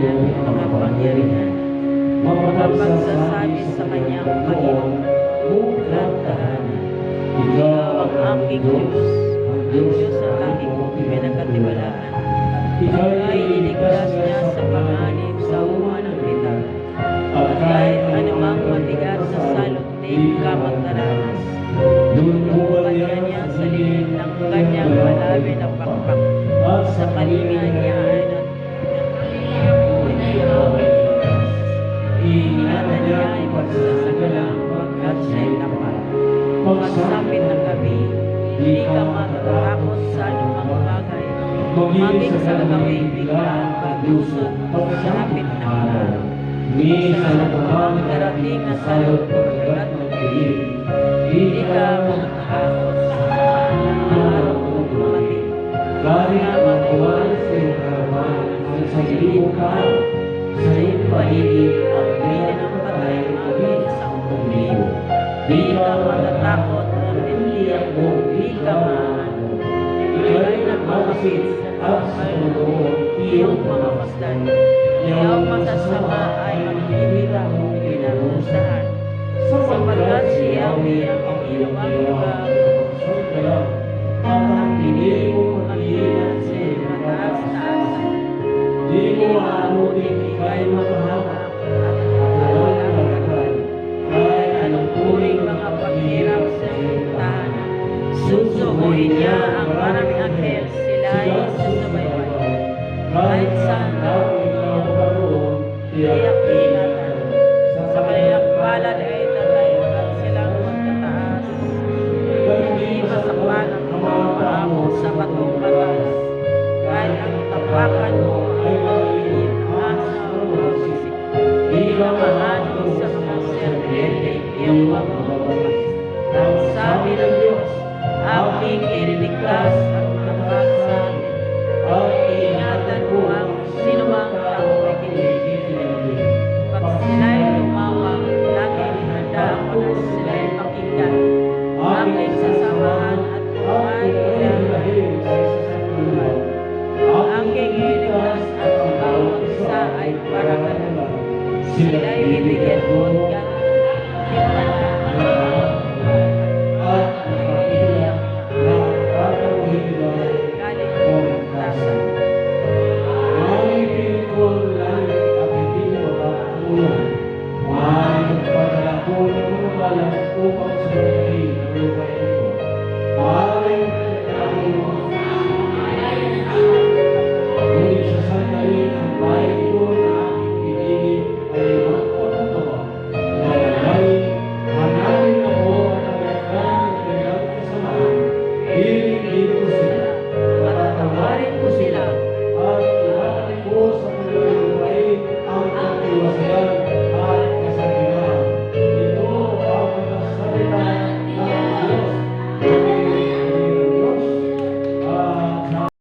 kanyang kapangyarihan, makapagsasabi sa kanyang Panginoon at tahanan. Ikaw ang aking Diyos, ang Diyos ang aking pinagkatiwalaan. Ikaw ay iligtas niya sa panganib sa uma ng bitak, at kahit anumang matigas na salot di ka magdaranas. Lulubugan niya sa lilim ng kanyang malalim na pakpak, sa kalinga niya ay ingatan niya ay magsasagalang pagkat siya'y tapat. Pagsapit ng gabi, hindi ka matatakot sa anumang bagay, maging sa gagawing biglaan paglusot sa hapit ng araw. Sa anumang darating na salot pagkagat ng dilim, hindi ka matatakot sa araw ng dumating. Kaya magbuwan sa iyong harapan at sa iyong araw, sa iyong paligid ang bina ng patay maging sa libo. Di ka matatakot at hindi ako, di ka maano. Ika'y nagmamapit at sa loob iyong mga pasdan. Iyong masasama ay magkikita mong pinarusahan. Sapagkat si Yahweh ang iyong lugar, ang pinig mo ang hinan sa mataas-taasan. Di mo maamutin ika'y mapahamak at walang kagad. Kahit anong puring mga paghirap sa iyong tahanan, susubuhin niya ang maraming anghel, sila ay susubaybay. Kahit saan ang iyong karoon, tiyak ingatan. Sa kanilang palad ay tatayo at silang magtataas. Hindi masakpan ang mga paa mo sa batong mataas. Kahit ang tapakan mo ay magiging asa o magsisik. Di ka mahanong sa mga serpente iyong mabababas. Ang sabi ng Diyos, aking iniligtas at tapat sa amin. Ingatan mo ang sinumang taong may kinikilig. Pag sila'y lumawang, laging handa ako na sila'y pakinggan. Aking sasamahan at buhay ilahil sa sasaktuhan. Aking iligtas at bawat isa ay paralan. Sila'y bibigyan mo at